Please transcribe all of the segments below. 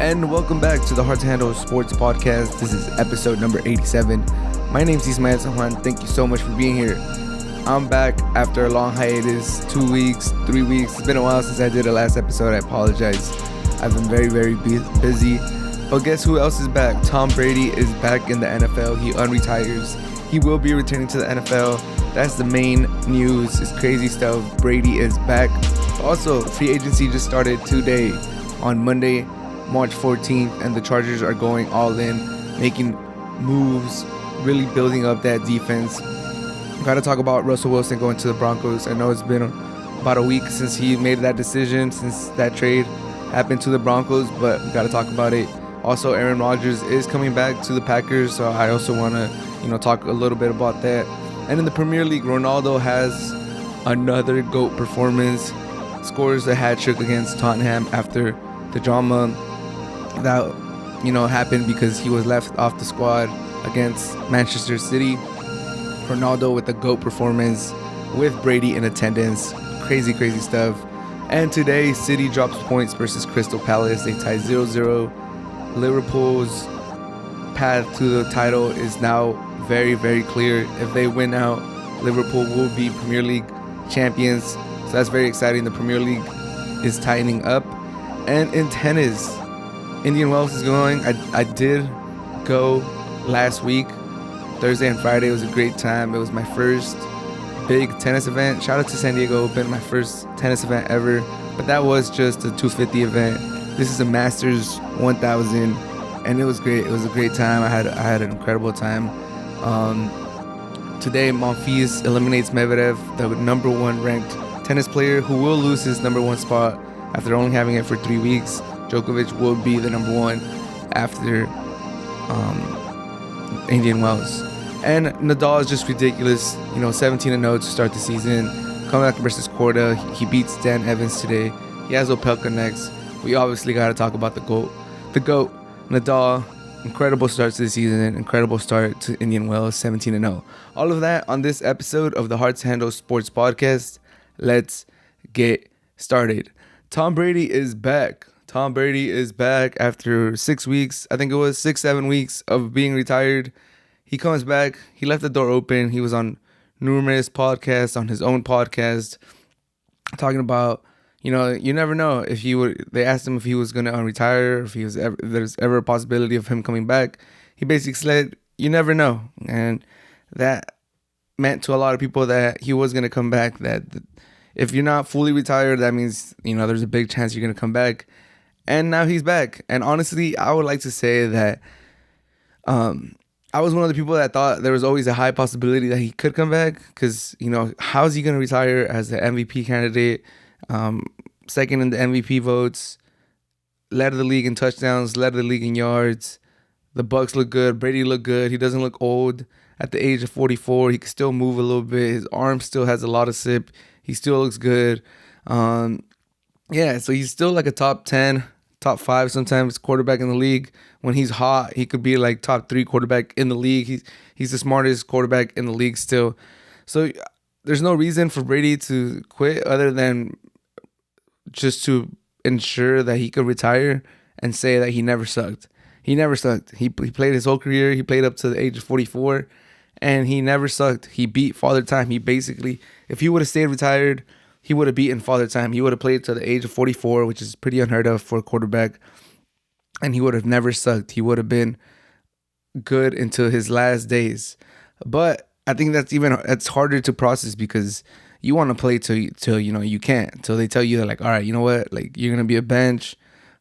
And welcome back to the Hard to Handle Sports Podcast. This is episode number 87. My name's Ismael Sajuan. Thank you so much for being here. I'm back after a long hiatus, 2 weeks, 3 weeks. It's been a while since I did a last episode. I apologize. I've been very busy. But guess who else is back? Tom Brady is back in the NFL. He unretires. He will be returning to the NFL. That's the main news. It's crazy stuff. Brady is back. Also, free agency just started today on Monday, March 14th, and the Chargers are going all in, making moves, really building up that defense. Got to talk about Russell Wilson going to the Broncos. I know it's been about a week since he made that decision, since that trade happened to the Broncos, but we got to talk about it. Also, Aaron Rodgers is coming back to the Packers, so I also want to, talk a little bit about that. And in the Premier League, Ronaldo has another GOAT performance, scores a hat-trick against Tottenham after the drama that happened because he was left off the squad against Manchester City. Ronaldo with the GOAT performance with Brady in attendance. Crazy stuff. And today, City drops points versus Crystal Palace. They tie 0-0. Liverpool's path to the title is now very clear. If they win out, Liverpool will be Premier League champions. So that's very exciting. The Premier League is tightening up. And in tennis, Indian Wells is going. I did go last week, Thursday and Friday. It was a great time. It was my first big tennis event. Shout out to San Diego Open, my first tennis event ever. But that was just a 250 event. This is a Masters 1000, and it was great. It was a great time. I had an incredible time. Today, Monfils eliminates Medvedev, the number one ranked tennis player, who will lose his number one spot after only having it for 3 weeks. Djokovic will be the number one after Indian Wells. And Nadal is just ridiculous. 17-0 to start the season. Coming back versus Korda. He beats Dan Evans today. He has Opelka next. We obviously got to talk about the GOAT. The GOAT, Nadal. Incredible start to the season. Incredible start to Indian Wells, 17-0. All of that on this episode of the Hard to Handle Sports Podcast. Let's get started. Tom Brady is back. Tom Brady is back after 6 weeks. I think it was 6-7 weeks of being retired. He comes back. He left the door open. He was on numerous podcasts, on his own podcast, talking about, you never know if he would. They asked him if he was going to retire, if there's ever a possibility of him coming back. He basically said, you never know. And that meant to a lot of people that he was going to come back, that if you're not fully retired, that means, there's a big chance you're going to come back. And now he's back. And honestly, I would like to say that I was one of the people that thought there was always a high possibility that he could come back. Because, how's he going to retire as the MVP candidate? Second in the MVP votes. Led the league in touchdowns. Led the league in yards. The Bucs look good. Brady look good. He doesn't look old. At the age of 44, he can still move a little bit. His arm still has a lot of zip. He still looks good. So he's still like a top 10, top 5 sometimes quarterback in the league. When he's hot, he could be like top 3 quarterback in the league. He's the smartest quarterback in the league still. So there's no reason for Brady to quit other than just to ensure that he could retire and say that he never sucked. He never sucked. He played his whole career. He played up to the age of 44. And he never sucked. He beat Father Time. He basically, if he would have stayed retired, he would have beaten Father Time. He would have played to the age of 44, which is pretty unheard of for a quarterback. And he would have never sucked. He would have been good until his last days. But I think that's harder to process because you want to play till you can't. Till they tell you, like, all right, you know what? Like, you're gonna be a bench,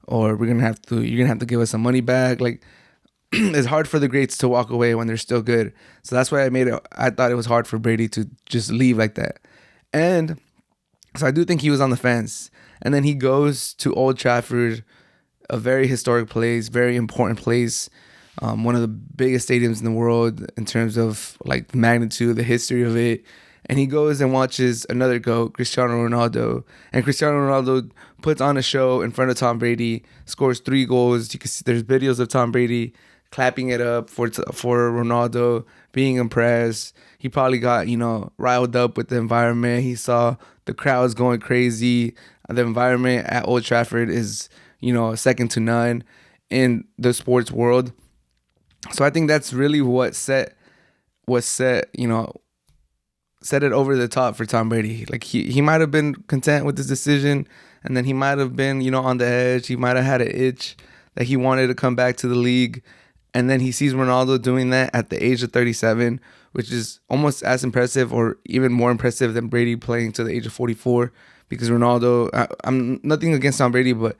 or you're gonna have to give us some money back. Like, it's hard for the greats to walk away when they're still good. So that's why I thought it was hard for Brady to just leave like that. And so I do think he was on the fence. And then he goes to Old Trafford, a very historic place, very important place, one of the biggest stadiums in the world in terms of like the magnitude, the history of it. And he goes and watches another GOAT, Cristiano Ronaldo. And Cristiano Ronaldo puts on a show in front of Tom Brady, scores 3 goals. You can see there's videos of Tom Brady clapping it up for Ronaldo, being impressed. He probably got, riled up with the environment. He saw the crowds going crazy. The environment at Old Trafford is, second to none. in the sports world. So I think that's really what set set it over the top for Tom Brady. Like he might have been content with this decision, and then he might have been, on the edge. He might have had an itch that he wanted to come back to the league. And then he sees Ronaldo doing that at the age of 37, which is almost as impressive or even more impressive than Brady playing to the age of 44. Because Ronaldo, I'm nothing against Tom Brady, but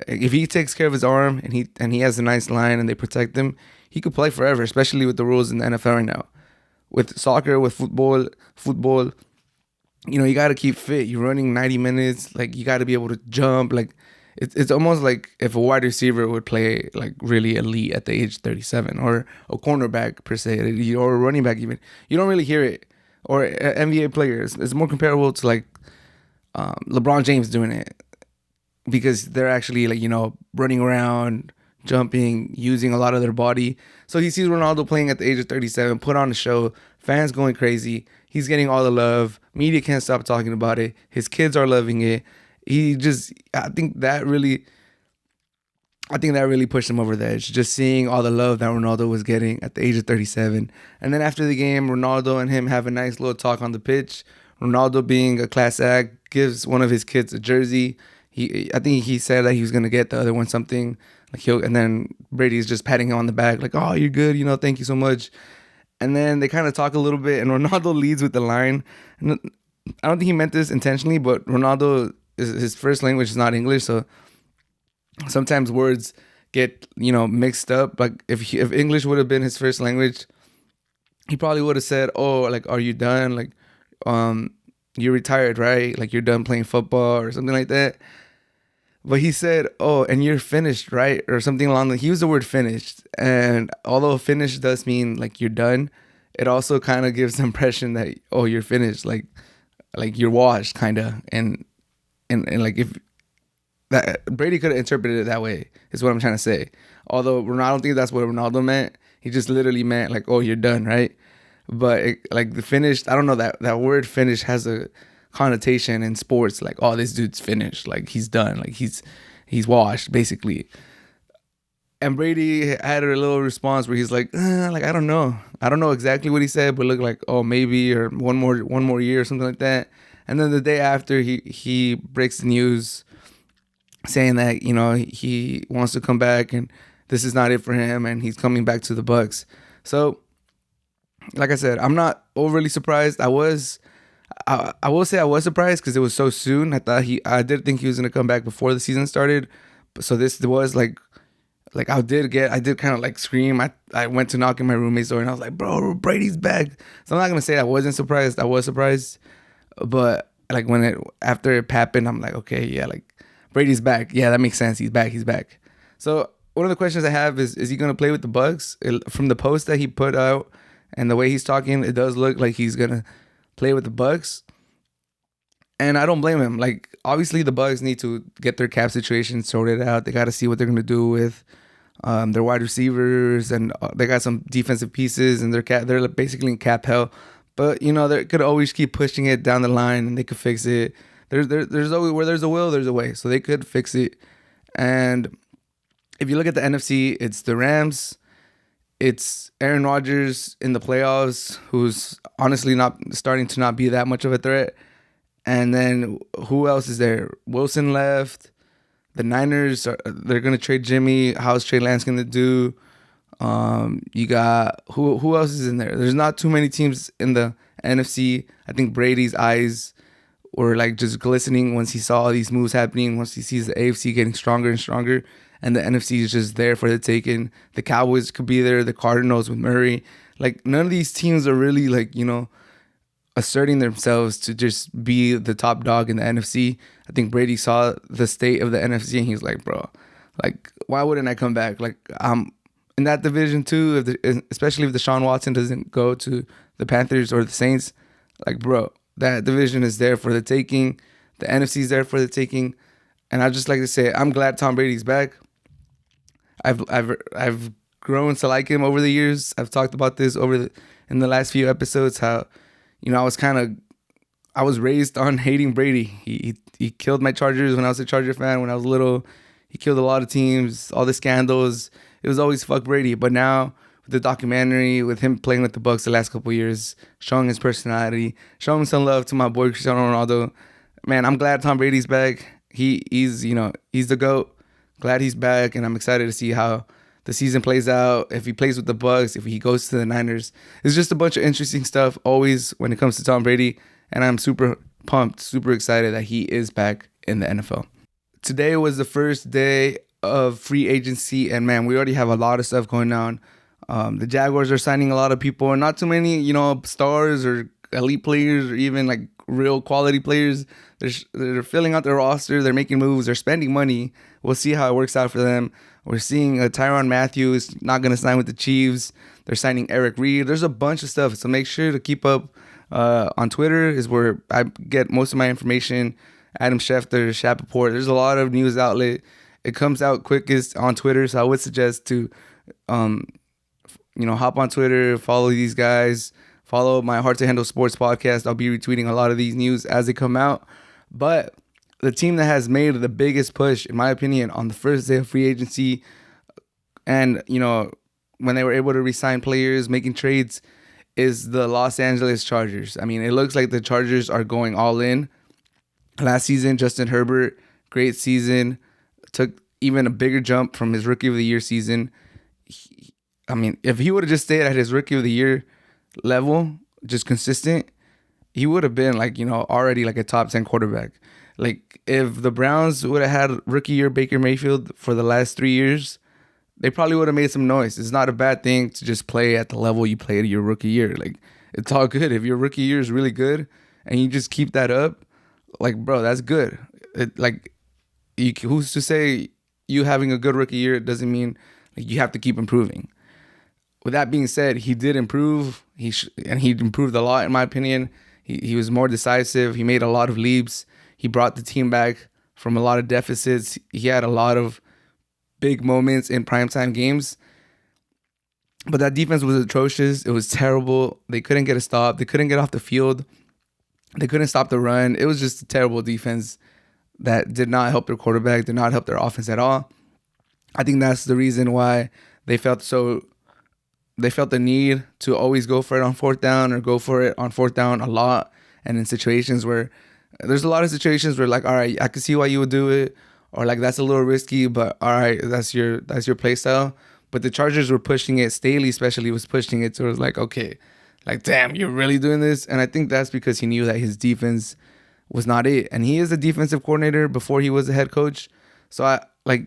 if he takes care of his arm and he has a nice line and they protect him, he could play forever, especially with the rules in the NFL right now. With soccer, with football, you got to keep fit. You're running 90 minutes. Like, you got to be able to jump. Like, it's almost like if a wide receiver would play, like, really elite at the age of 37, or a cornerback, per se, or a running back even. You don't really hear it. Or NBA players. It's more comparable to, like, LeBron James doing it. Because they're actually, like, running around, jumping, using a lot of their body. So he sees Ronaldo playing at the age of 37, put on a show, fans going crazy. He's getting all the love. Media can't stop talking about it. His kids are loving it. I think that really pushed him over the edge. Just seeing all the love that Ronaldo was getting at the age of 37. And then after the game, Ronaldo and him have a nice little talk on the pitch. Ronaldo, being a class act, gives one of his kids a jersey. I think he said that he was gonna get the other one something and then Brady's just patting him on the back like, "Oh, you're good, thank you so much." And then they kind of talk a little bit, and Ronaldo leads with the line. And I don't think he meant this intentionally, but Ronaldo, his first language is not English, so sometimes words get mixed up. Like if English would have been his first language, he probably would have said, "Oh, like, are you done? Like, you're retired, right? Like, you're done playing football," or something like that. But he said, "Oh, and you're finished, right?" Or something along he used the word finished. And although finished does mean like you're done, it also kind of gives the impression that, oh, you're finished, like you're washed, kind of. And like, if that Brady could have interpreted it that way, is what I'm trying to say. Although I don't think that's what Ronaldo meant. He just literally meant like, oh, you're done, right? But like the finished, I don't know, that word finish has a connotation in sports, like, oh, this dude's finished, like he's done, like he's washed, basically. And Brady had a little response where he's like, like, I don't know exactly what he said, but look, like, oh, maybe, or one more year or something like that. And then the day after, he breaks the news saying that he wants to come back and this is not it for him and he's coming back to the Bucks. So like I said, I'm not overly surprised. I will say I was surprised because it was so soon. I did think he was gonna come back before the season started. So this was like I did kind of like scream. I went to knock on my roommate's door and I was like, "Bro, Brady's back." So I'm not gonna say I wasn't surprised. I was surprised, but like after it happened, I'm like, okay, yeah, like Brady's back. Yeah, that makes sense. He's back. So one of the questions I have is he gonna play with the Bucks? From the post that he put out and the way he's talking, it does look like he's gonna play with the Bucks. And I don't blame him. Like, obviously the Bucks need to get their cap situation sorted out. They got to see what they're going to do with their wide receivers, and they got some defensive pieces, and they're basically in cap hell. But they could always keep pushing it down the line, and they could fix it. There's always, where there's a will, there's a way. So they could fix it. And if you look at the NFC, it's the Rams. It's Aaron Rodgers in the playoffs, who's honestly starting to not be that much of a threat. And then who else is there? Wilson left. The Niners, they're going to trade Jimmy. How's Trey Lance going to do? You got, who else is in there? There's not too many teams in the NFC. I think Brady's eyes were like just glistening once he saw all these moves happening, once he sees the AFC getting stronger and stronger. And the NFC is just there for the taking. The Cowboys could be there. The Cardinals with Murray. Like, none of these teams are really, like, asserting themselves to just be the top dog in the NFC. I think Brady saw the state of the NFC and he was like, bro, like, why wouldn't I come back? Like, in that division too, especially if Deshaun Watson doesn't go to the Panthers or the Saints, like, bro, that division is there for the taking. The NFC is there for the taking. And I just like to say, I'm glad Tom Brady's back. I've grown to like him over the years. I've talked about this in the last few episodes, how I was raised on hating Brady. He killed my Chargers when I was a Charger fan when I was little. He killed a lot of teams, all the scandals. It was always fuck Brady. But now with the documentary, with him playing with the Bucks the last couple of years, showing his personality, showing some love to my boy Cristiano Ronaldo. Man, I'm glad Tom Brady's back. He's the GOAT. Glad he's back, and I'm excited to see how the season plays out. If he plays with the Bucks, if he goes to the Niners, it's just a bunch of interesting stuff always when it comes to Tom Brady, and I'm super pumped, super excited that he is back in the NFL. Today was the first day of free agency, and man, we already have a lot of stuff going on. The Jaguars are signing a lot of people, and not too many, stars or elite players or even like real quality players. They're filling out their roster. They're making moves. They're spending money. We'll see how it works out for them. We're seeing Tyrann Mathieu is not going to sign with the Chiefs. They're signing Eric Reed. There's a bunch of stuff. So make sure to keep up on Twitter is where I get most of my information. Adam Schefter, Shapaport. There's a lot of news outlet. It comes out quickest on Twitter. So I would suggest to, hop on Twitter, follow these guys, follow my Hard to Handle Sports podcast. I'll be retweeting a lot of these news as they come out. But the team that has made the biggest push, in my opinion, on the first day of free agency, and when they were able to re-sign players, making trades, is the Los Angeles Chargers. I mean, it looks like the Chargers are going all in. Last season, Justin Herbert, great season, took even a bigger jump from his Rookie of the Year season. If he would have just stayed at his Rookie of the Year level, just consistent, he would have been already like a top 10 quarterback. Like if the Browns would have had rookie year Baker Mayfield for the last 3 years, they probably would have made some noise. It's not a bad thing to just play at the level you played your rookie year. Like it's all good. If your rookie year is really good and you just keep that up, like bro, that's good. Who's to say you having a good rookie year doesn't mean you have to keep improving. With that being said, he did improve. He improved a lot in my opinion. He was more decisive. He made a lot of leaps. He brought the team back from a lot of deficits. He had a lot of big moments in primetime games. But that defense was atrocious. It was terrible. They couldn't get a stop. They couldn't get off the field. They couldn't stop the run. It was just a terrible defense that did not help their quarterback, did not help their offense at all. I think that's the reason why they felt the need to always go for it on fourth down or go for it on fourth down a lot. And in situations where there's a lot of situations where all right, I can see why you would do it, or that's a little risky, but all right, that's your play style. But the Chargers were pushing it. Staley especially was pushing it. So it was okay, damn, you're really doing this? And I think that's because he knew that his defense was not it. And he is a defensive coordinator before he was a head coach. So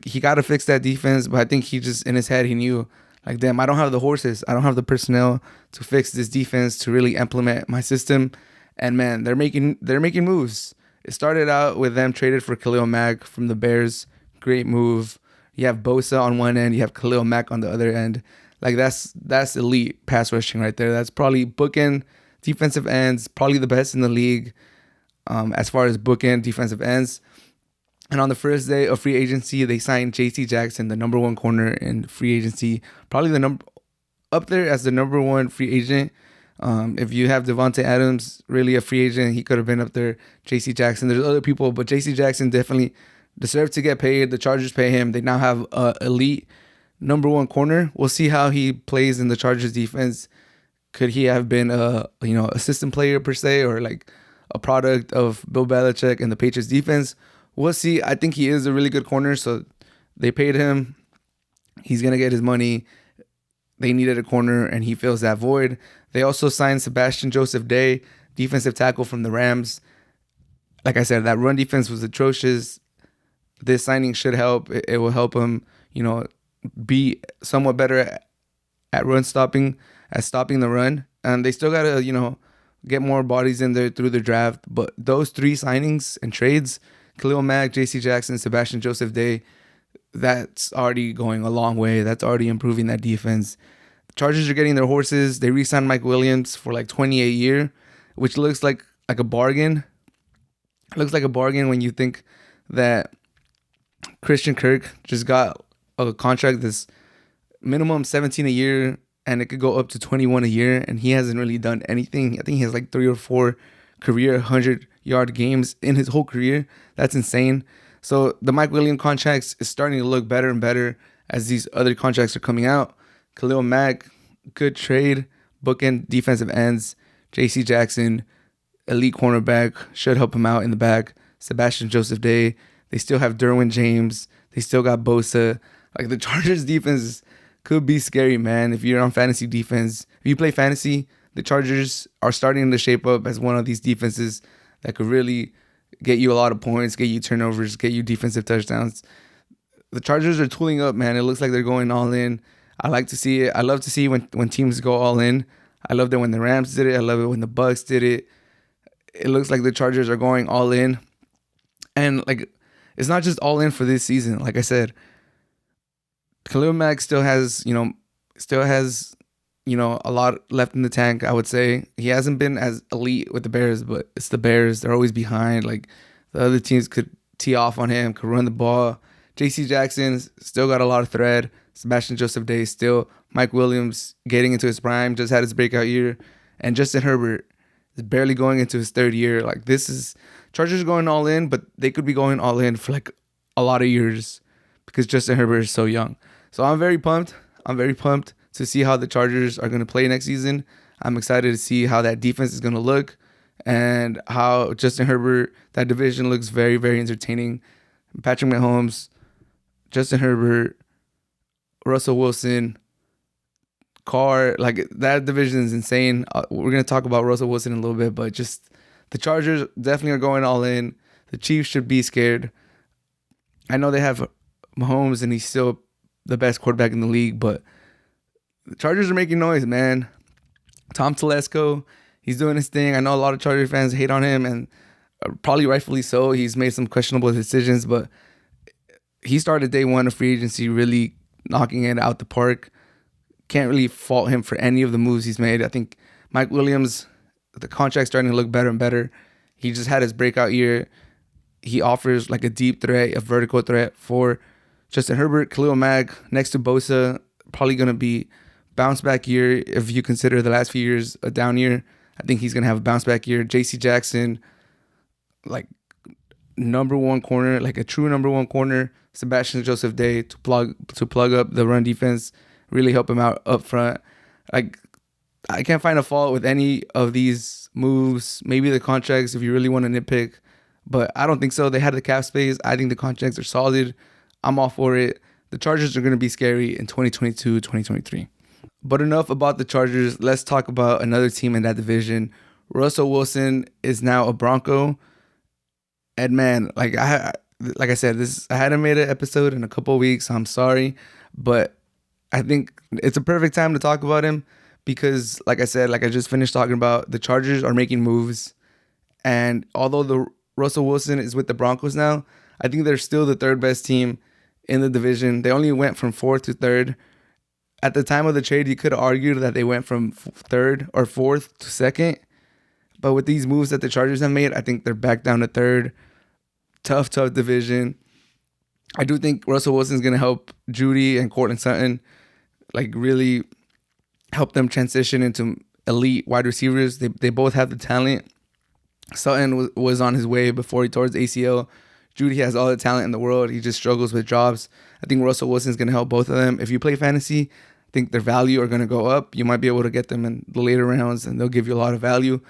he got to fix that defense. But I think he just, in his head, he knew, damn, I don't have the horses. I don't have the personnel to fix this defense, to really implement my system. And man, they're making moves. It started out with them traded for Khalil Mack from the Bears. Great move. You have Bosa on one end, you have Khalil Mack on the other end. That's elite pass rushing right there. That's probably bookend defensive ends, probably the best in the league as far as bookend defensive ends. And on the first day of free agency, they signed J.C. Jackson, the number one corner in free agency, probably up there as the number one free agent. If you have Devontae Adams, really a free agent, he could have been up there. J.C. Jackson, there's other people, but J.C. Jackson definitely deserves to get paid. The Chargers pay him. They now have elite number one corner. We'll see how he plays in the Chargers defense. Could he have been a assistant player per se, or a product of Bill Belichick and the Patriots defense? We'll see. I think he is a really good corner, so they paid him. He's gonna get his money. They needed a corner, and he fills that void. They also signed Sebastian Joseph Day, defensive tackle from the Rams. Like I said, that run defense was atrocious. This signing should help. It will help him, be somewhat better at run stopping, at stopping the run. And they still got to, get more bodies in there through the draft. But those three signings and trades, Khalil Mack, J.C. Jackson, Sebastian Joseph Day, that's already going a long way. That's already improving that defense. The Chargers are getting their horses. They re-signed Mike Williams for $28 a year, which looks like a bargain. It looks like a bargain when you think that Christian Kirk just got a contract that's minimum 17 a year, and it could go up to 21 a year, and he hasn't really done anything. I think he has 3 or 4 career 100-yard games in his whole career. That's insane. So the Mike Williams contracts is starting to look better and better as these other contracts are coming out. Khalil Mack, good trade. Bookend defensive ends. J.C. Jackson, elite cornerback, should help him out in the back. Sebastian Joseph Day. They still have Derwin James. They still got Bosa. Like, the Chargers defense could be scary, man. If you're on fantasy defense, if you play fantasy, the Chargers are starting to shape up as one of these defenses that could really get you a lot of points, get you turnovers, get you defensive touchdowns. The Chargers are tooling up, man. It looks like they're going all in. I like to see it. I love to see when teams go all in. I love that when the Rams did it. I love it when the Bucks did it. It looks like the Chargers are going all in. And, like, it's not just all in for this season. Like I said, Khalil Mack still has a lot left in the tank, I would say. He hasn't been as elite with the Bears, but it's the Bears. They're always behind. Like, the other teams could tee off on him, could run the ball. J.C. Jackson's still got a lot of thread. Sebastian Joseph Day still. Mike Williams getting into his prime, just had his breakout year. And Justin Herbert is barely going into his third year. Like, this is Chargers going all in, but they could be going all in for, like, a lot of years because Justin Herbert is so young. So I'm very pumped. I'm very pumped to see how the Chargers are going to play next season. I'm excited to see how that defense is going to look and how Justin Herbert, that division looks very, very entertaining. Patrick Mahomes, Justin Herbert, Russell Wilson, Carr, like, that division is insane. We're going to talk about Russell Wilson in a little bit, but just the Chargers definitely are going all in. The Chiefs should be scared. I know they have Mahomes and he's still the best quarterback in the league, but the Chargers are making noise, man. Tom Telesco, he's doing his thing. I know a lot of Chargers fans hate on him, and probably rightfully so. He's made some questionable decisions, but he started day one of free agency really knocking it out the park. Can't really fault him for any of the moves he's made. I think Mike Williams, the contract's starting to look better and better. He just had his breakout year. He offers like a deep threat, a vertical threat for Justin Herbert. Khalil Mack next to Bosa, probably going to be bounce back year. If you consider the last few years a down year, I think he's going to have a bounce back year. J.C. Jackson, like, number one corner, like a true number one corner. Sebastian Joseph Day to plug up the run defense, really help him out up front. Like, I can't find a fault with any of these moves. Maybe the contracts, if you really want to nitpick, but I don't think so. They had the cap space. I think the contracts are solid. I'm all for it. The Chargers are going to be scary in 2022, 2023. But enough about the Chargers. Let's talk about another team in that division. Russell Wilson is now a Bronco. And man, like I said, I hadn't made an episode in a couple of weeks. I'm sorry, but I think it's a perfect time to talk about him because, like I said, like I just finished talking about, the Chargers are making moves, and although the Russell Wilson is with the Broncos now, I think they're still the third best team in the division. They only went from fourth to third. At the time of the trade, you could argue that they went from third or fourth to second. But with these moves that the Chargers have made, I think they're back down to third. Tough division. I do think Russell Wilson's going to help Judy and Cortland Sutton, like, really help them transition into elite wide receivers. They both have the talent. Sutton was on his way before he tore his ACL. Judy has all the talent in the world. He just struggles with jobs. I think Russell Wilson's going to help both of them. If you play fantasy, I think their value are going to go up. You might be able to get them in the later rounds, and they'll give you a lot of value.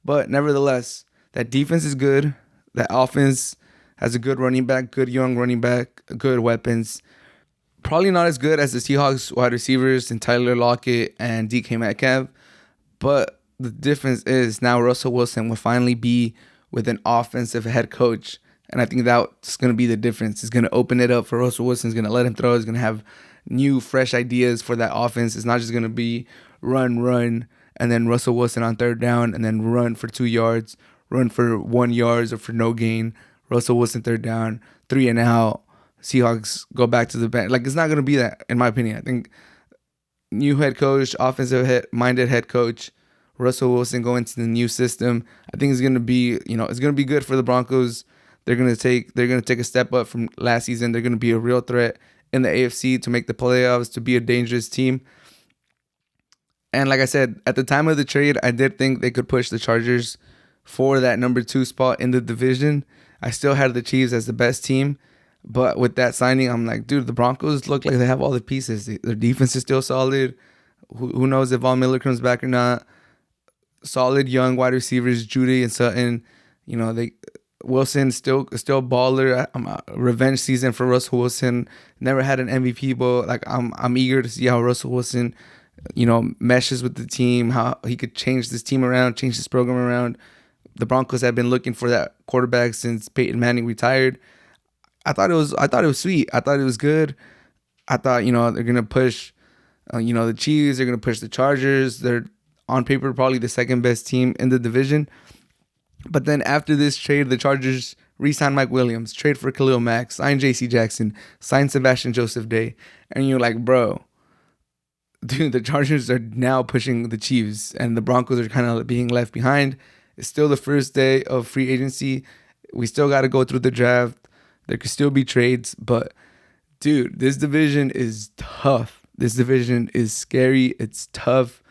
But nevertheless, that defense is good. That offense has a good running back, good young running back, good weapons. Probably not as good as the Seahawks wide receivers and Tyler Lockett and DK Metcalf. But the difference is now Russell Wilson will finally be with an offensive head coach. And I think that's going to be the difference. It's going to open it up for Russell Wilson. It's going to let him throw. He's going to have new, fresh ideas for that offense. It's not just going to be run, and then Russell Wilson on third down, and then run for 2 yards, run for 1 yard or for no gain. Russell Wilson third down, 3 and out. Seahawks go back to the bench. Like, it's not going to be that, in my opinion. I think new head coach, offensive-minded head coach, Russell Wilson going to the new system. I think it's going to be, it's going to be good for the Broncos. They're going to take a step up from last season. They're going to be a real threat in the AFC to make the playoffs, to be a dangerous team. And like I said, at the time of the trade, I did think they could push the Chargers for that number 2 spot in the division. I still had the Chiefs as the best team. But with that signing, I'm like, dude, the Broncos look like they have all the pieces. Their defense is still solid. Who knows if Von Miller comes back or not? Solid young wide receivers, Judy and Sutton. They Wilson still baller. Revenge season for Russell Wilson. Never had an MVP, but like I'm eager to see how Russell Wilson, meshes with the team. How he could change this team around, change this program around. The Broncos have been looking for that quarterback since Peyton Manning retired. I thought it was sweet. I thought it was good. I thought they're gonna push, the Chiefs. They're gonna push the Chargers. They're on paper probably the second best team in the division. But then after this trade, the Chargers re-signed Mike Williams, trade for Khalil Mack, signed J.C. Jackson, signed Sebastian Joseph Day, and you're like, bro, dude, the Chargers are now pushing the Chiefs, and the Broncos are kind of being left behind. It's still the first day of free agency. We still got to go through the draft. There could still be trades, but dude, this division is tough. This division is scary. It's tough.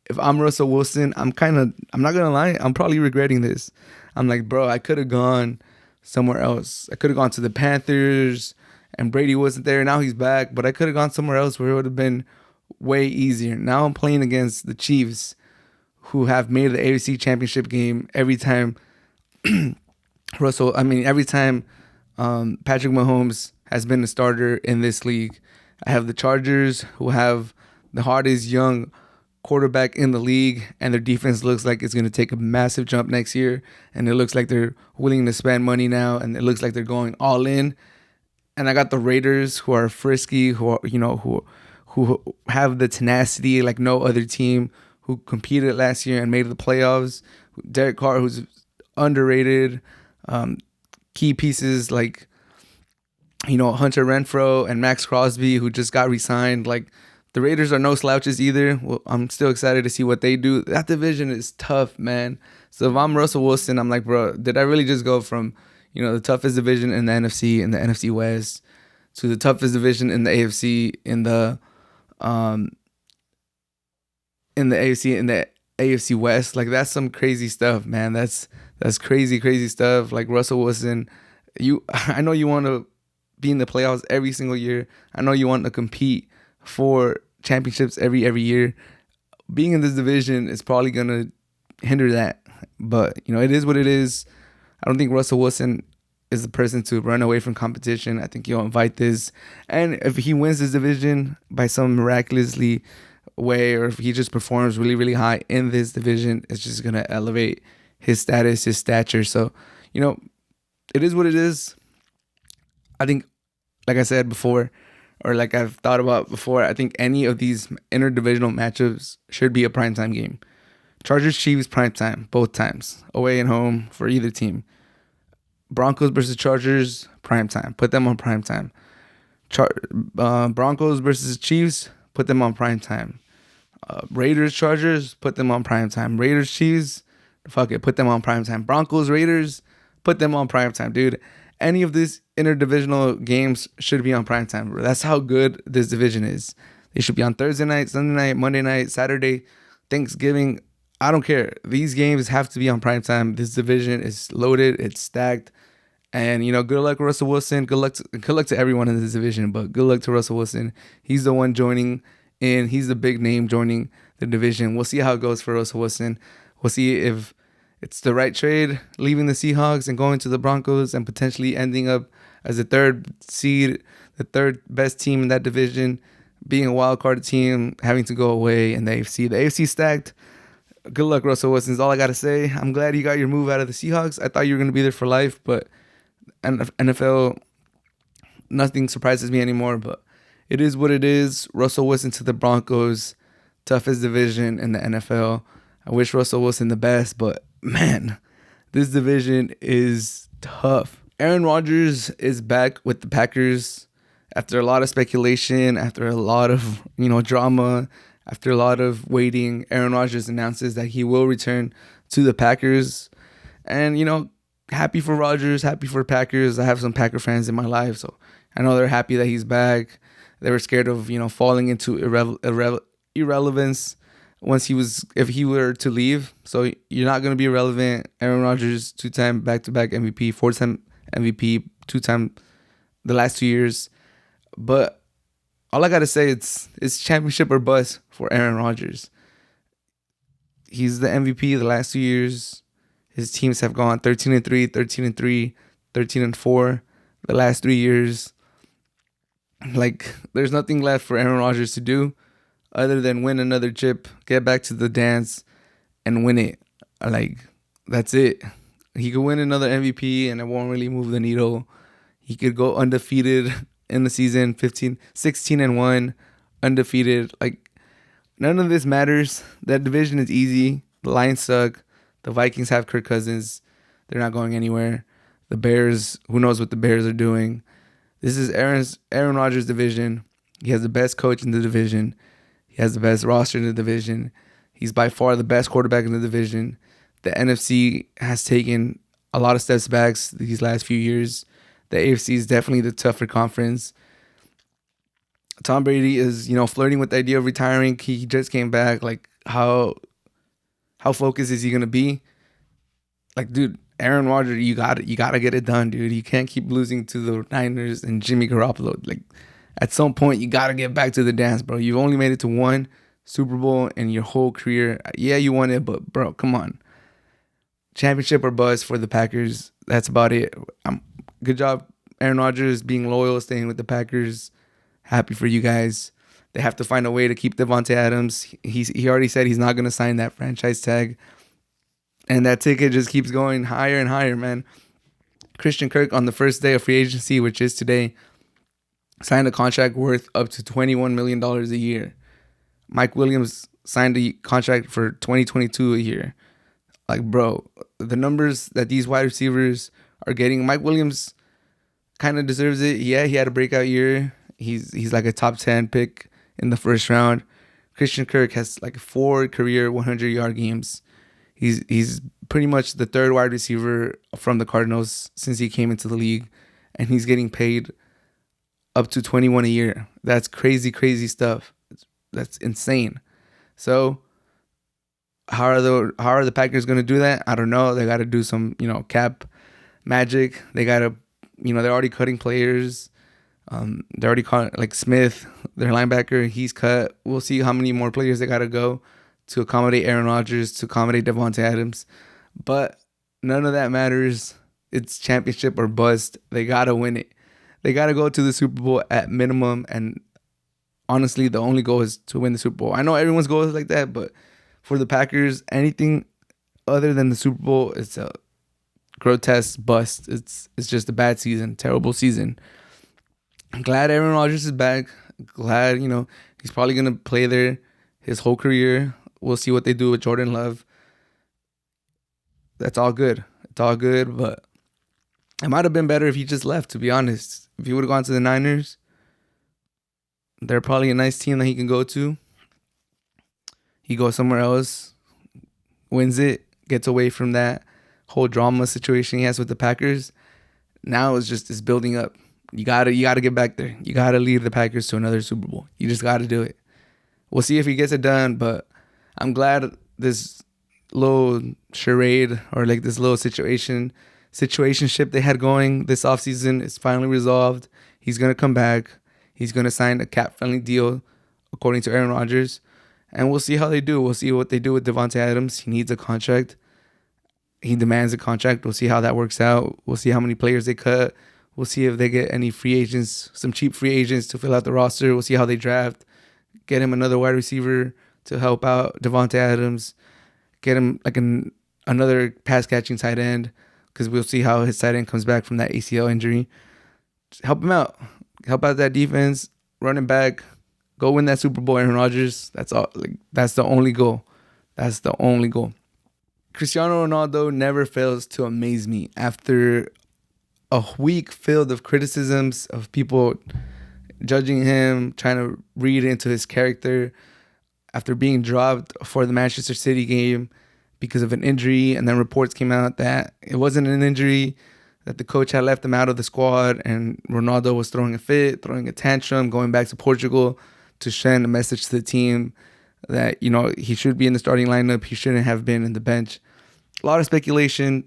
If I'm Russell Wilson, I'm not gonna lie, I'm probably regretting this. I'm like, bro, I could have gone somewhere else. I could have gone to the Panthers, and Brady wasn't there. Now he's back, but I could have gone somewhere else where it would have been way easier. Now I'm playing against the Chiefs, who have made the AFC Championship game every time every time Patrick Mahomes has been a starter in this league. I have the Chargers, who have the hardest young quarterback in the league, and their defense looks like it's going to take a massive jump next year, and it looks like they're willing to spend money now, and it looks like they're going all in. And I got the Raiders, who are frisky, who have the tenacity like no other team, who competed last year and made the playoffs. Derek Carr, who's underrated. Key pieces like Hunter Renfrow and Max Crosby, who just got re-signed. Like, the Raiders are no slouches either. Well, I'm still excited to see what they do. That division is tough, man. So if I'm Russell Wilson, I'm like, bro, did I really just go from the toughest division in the NFC, in the NFC West, to the toughest division in the AFC, in the AFC West? Like, that's some crazy stuff, man. That's crazy stuff. Like, Russell Wilson, I know you want to be in the playoffs every single year. I know you want to compete for championships every year. Being in this division is probably gonna hinder that, but it is what it is. I don't think Russell Wilson is the person to run away from competition. I think he'll invite this, and if he wins this division by some miraculously way, or if he just performs really high in this division, it's just gonna elevate his status, his stature. So it is what it is. I think, like I said before, or like I've thought about before, I think any of these interdivisional matchups should be a primetime game. Chargers, Chiefs, primetime, both times. Away and home for either team. Broncos versus Chargers, primetime. Put them on primetime. Broncos versus Chiefs, put them on primetime. Raiders, Chargers, put them on primetime. Raiders, Chiefs, fuck it, put them on primetime. Broncos, Raiders, put them on primetime, dude. Any of these interdivisional games should be on primetime, bro. That's how good this division is. They should be on Thursday night, Sunday night, Monday night, Saturday, Thanksgiving. I don't care. These games have to be on primetime. This division is loaded. It's stacked. And, good luck, Russell Wilson. Good luck to everyone in this division, but good luck to Russell Wilson. He's the one joining in. He's the big name joining the division. We'll see how it goes for Russell Wilson. We'll see if it's the right trade, leaving the Seahawks and going to the Broncos and potentially ending up as the third seed, the third best team in that division, being a wild card team, having to go away in the AFC. The AFC stacked. Good luck, Russell Wilson, is all I got to say. I'm glad you got your move out of the Seahawks. I thought you were going to be there for life, but NFL, nothing surprises me anymore, but it is what it is. Russell Wilson to the Broncos, toughest division in the NFL. I wish Russell Wilson the best, but man, this division is tough. Aaron Rodgers is back with the Packers after a lot of speculation, after a lot of drama, after a lot of waiting. Aaron Rodgers announces that he will return to the Packers, and happy for Rodgers, happy for Packers. I have some Packer fans in my life, so I know they're happy that he's back. They were scared of falling into irrelevance if he were to leave. So you're not going to be irrelevant. Aaron Rodgers, 2-time back-to-back MVP, 4-time MVP, 2-time the last 2 years. But all I gotta say, it's championship or bust for Aaron Rodgers. He's the MVP the last 2 years. His teams have gone 13-3, 13-3, 13-4 the last 3 years. Like, there's nothing left for Aaron Rodgers to do other than win another chip, get back to the dance, and win it. Like, that's it. He could win another MVP, and it won't really move the needle. He could go undefeated in the season, 16-1, undefeated. Like, none of this matters. That division is easy. The Lions suck. The Vikings have Kirk Cousins. They're not going anywhere. The Bears, who knows what the Bears are doing. This is Aaron Rodgers' division. He has the best coach in the division. He has the best roster in the division. He's by far the best quarterback in the division. The NFC has taken a lot of steps back these last few years. The AFC is definitely the tougher conference. Tom Brady is, flirting with the idea of retiring. He just came back. Like, how focused is he gonna be? Like, dude, Aaron Rodgers, you gotta get it done, dude. You can't keep losing to the Niners and Jimmy Garoppolo. Like, at some point, you gotta get back to the dance, bro. You've only made it to one Super Bowl in your whole career. Yeah, you won it, but bro, come on. Championship or bust for the Packers. That's about it. Good job, Aaron Rodgers, being loyal, staying with the Packers. Happy for you guys. They have to find a way to keep Davante Adams. He already said he's not gonna sign that franchise tag. And that ticket just keeps going higher and higher, man. Christian Kirk on the first day of free agency, which is today, signed a contract worth up to $21 million a year. Mike Williams signed a contract for 2022 a year. Like, bro, the numbers that these wide receivers are getting, Mike Williams kind of deserves it. Yeah, he had a breakout year. He's like a top 10 pick in the first round. Christian Kirk has like 4 career 100-yard games. He's pretty much the third wide receiver from the Cardinals since he came into the league, and he's getting paid up to 21 a year. That's crazy, crazy stuff. That's insane. So how are the Packers going to do that? I don't know. They got to do some, cap magic. They got to, they're already cutting players. They're already caught, like Smith, their linebacker. He's cut. We'll see how many more players they got to go to accommodate Aaron Rodgers, to accommodate Davante Adams. But none of that matters. It's championship or bust. They got to win it. They got to go to the Super Bowl at minimum. And honestly, the only goal is to win the Super Bowl. I know everyone's goal is like that, but for the Packers, anything other than the Super Bowl, it's a grotesque bust. It's just a bad season, terrible season. I'm glad Aaron Rodgers is back. Glad, he's probably going to play there his whole career. We'll see what they do with Jordan Love. That's all good. It's all good, but it might have been better if he just left, to be honest. If he would have gone to the Niners, they're probably a nice team that he can go to. He goes somewhere else, wins it, gets away from that whole drama situation he has with the Packers. Now it's building up. You gotta get back there. You gotta lead the Packers to another Super Bowl. You just gotta do it. We'll see if he gets it done, but I'm glad this little charade or like this little situationship they had going this offseason is finally resolved. He's gonna come back. He's gonna sign a cap-friendly deal, according to Aaron Rodgers, and we'll see how they do. We'll see what they do with Davante Adams. He needs a contract. He demands a contract. We'll see how that works out. We'll see how many players they cut. We'll see if they get any free agents, some cheap free agents to fill out the roster. We'll see how they draft. Get him another wide receiver to help out Davante Adams. Get him like another pass-catching tight end, because we'll see how his tight end comes back from that ACL injury. Just help him out. Help out that defense. Running back. Go win that Super Bowl, Aaron Rodgers. That's all. That's the only goal. That's the only goal. Cristiano Ronaldo never fails to amaze me. After a week filled of criticisms, of people judging him, trying to read into his character, after being dropped for the Manchester City game because of an injury, and then reports came out that it wasn't an injury, that the coach had left him out of the squad, and Ronaldo was throwing a fit, throwing a tantrum, going back to Portugal to send a message to the team that, he should be in the starting lineup. He shouldn't have been in the bench. A lot of speculation.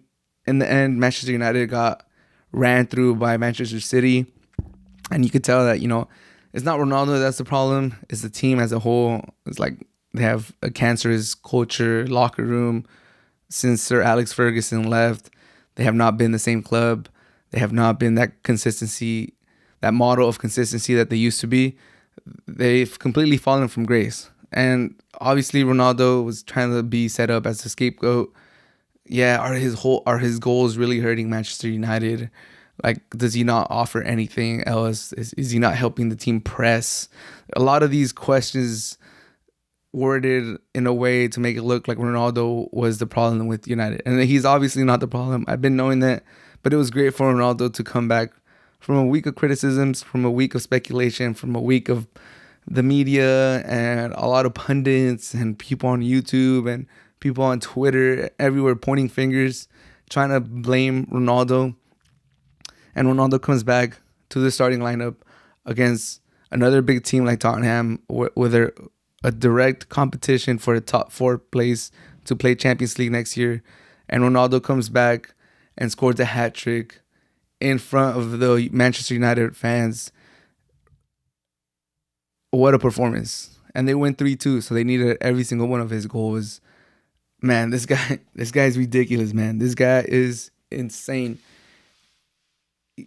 In the end, Manchester United got ran through by Manchester City. And you could tell that, it's not Ronaldo that's the problem. It's the team as a whole. It's like they have a cancerous culture, locker room. Since Sir Alex Ferguson left, they have not been the same club. They have not been that consistency, that model of consistency that they used to be. They've completely fallen from grace. And obviously Ronaldo was trying to be set up as a scapegoat. Yeah, are his goals really hurting Manchester United? Like, does he not offer anything else? Is he not helping the team press? A lot of these questions worded in a way to make it look like Ronaldo was the problem with United. And he's obviously not the problem. I've been knowing that. But it was great for Ronaldo to come back from a week of criticisms, from a week of speculation, from a week of the media and a lot of pundits and people on YouTube and people on Twitter everywhere pointing fingers, trying to blame Ronaldo. And Ronaldo comes back to the starting lineup against another big team like Tottenham, with a direct competition for the top 4 place to play Champions League next year. And Ronaldo comes back and scores a hat trick in front of the Manchester United fans. What a performance. And they win 3-2, so they needed every single one of his goals. Man, this guy's ridiculous, man. This guy is insane.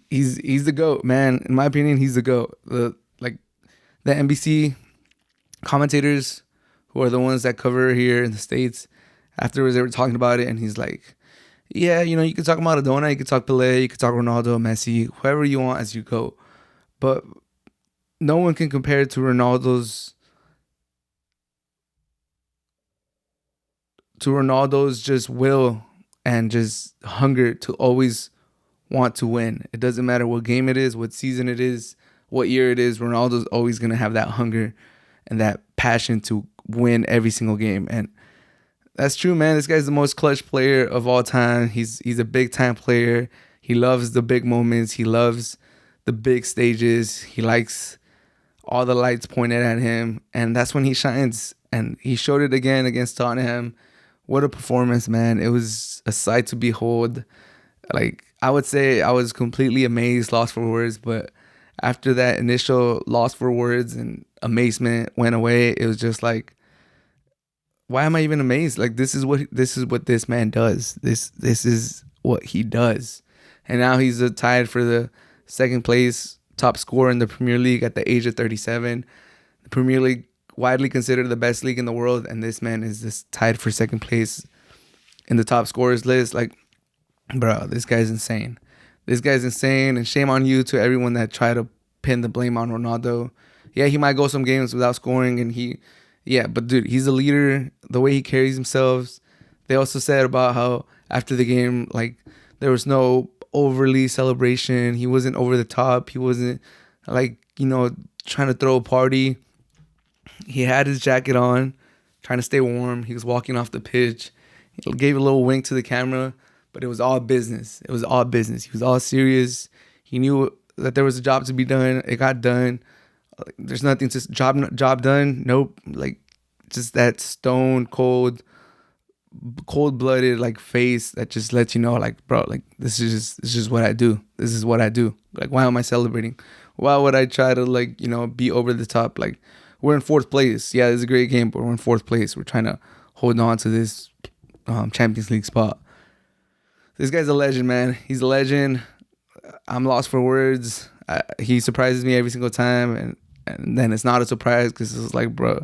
He's the GOAT, man. In my opinion, he's the GOAT. The NBC commentators, who are the ones that cover here in the States, afterwards they were talking about it, and he's like, yeah, you can talk Maradona, you can talk Pelé, you can talk Ronaldo, Messi, whoever you want as you go. But no one can compare it to Ronaldo's just will and just hunger to always want to win. It doesn't matter what game it is, what season it is, what year it is. Ronaldo's always going to have that hunger and that passion to win every single game. And that's true, man. This guy's the most clutch player of all time. He's a big time player. He loves the big moments. He loves the big stages. He likes all the lights pointed at him, and that's when he shines. And he showed it again against Tottenham. What a performance, man. It was a sight to behold. Like, I would say I was completely amazed, lost for words, but after that initial lost for words and amazement went away, it was just like, why am I even amazed? Like, this is what this man does. This is what he does. And now he's tied for the second place top scorer in the Premier League at the age of 37. The Premier League, widely considered the best league in the world, and this man is just tied for second place in the top scorers list. Like, bro, this guy's insane. This guy's insane, and shame on you to everyone that tried to pin the blame on Ronaldo. Yeah, he might go some games without scoring, but dude, he's a leader. The way he carries himself. They also said about how after the game, like, there was no overly celebration. He wasn't over the top. He wasn't trying to throw a party. He had his jacket on, trying to stay warm. He was walking off the pitch. He gave a little wink to the camera, but it was all business. He was all serious. He knew that there was a job to be done. It got done. There's nothing to job done. Nope. Like, just that stone cold-blooded like face that just lets you know, like, bro, like, this is just what I do. This is what I do. Like, why am I celebrating? Why would I try to be over the top? Like, we're in 4th place. Yeah, it's a great game, but we're in 4th place. We're trying to hold on to this Champions League spot. This guy's a legend, man. He's a legend. I'm lost for words. He surprises me every single time, and then it's not a surprise because it's like, bro,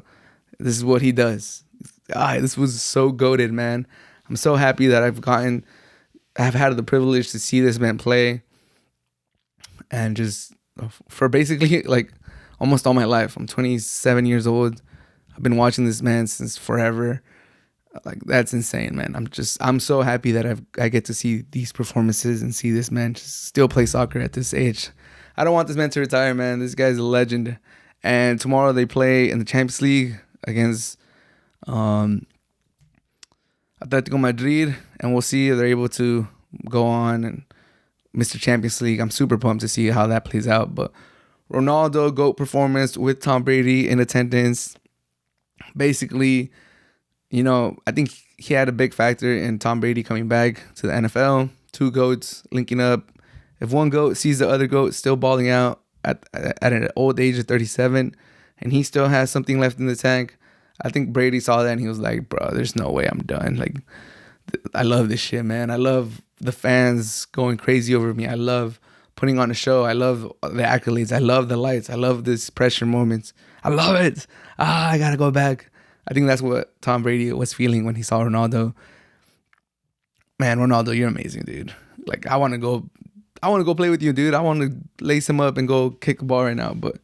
this is what he does. This was so goated, man. I'm so happy that I've had the privilege to see this man play, and just for basically like almost all my life. I'm 27 years old. I've been watching this man since forever. Like, that's insane, man. I'm so happy that I get to see these performances and see this man just still play soccer at this age. I don't want this man to retire, man. This guy's a legend. And tomorrow they play in the Champions League against Atletico Madrid, and we'll see if they're able to go on and Mr. Champions League. I'm super pumped to see how that plays out. But Ronaldo, GOAT performance with Tom Brady in attendance. Basically, I think he had a big factor in Tom Brady coming back to the NFL. 2 GOATs linking up. If one GOAT sees the other GOAT still balling out at an old age of 37, and he still has something left in the tank, I think Brady saw that and he was like, bro, there's no way I'm done. Like, I love this shit, man. I love the fans going crazy over me. I love putting on a show. I love the accolades. I love the lights. I love this pressure moments. I love it. I gotta go back. I think that's what Tom Brady was feeling when he saw Ronaldo. Man, Ronaldo, you're amazing, dude. Like, I want to go play with you, dude. I want to lace him up and go kick a ball right now. But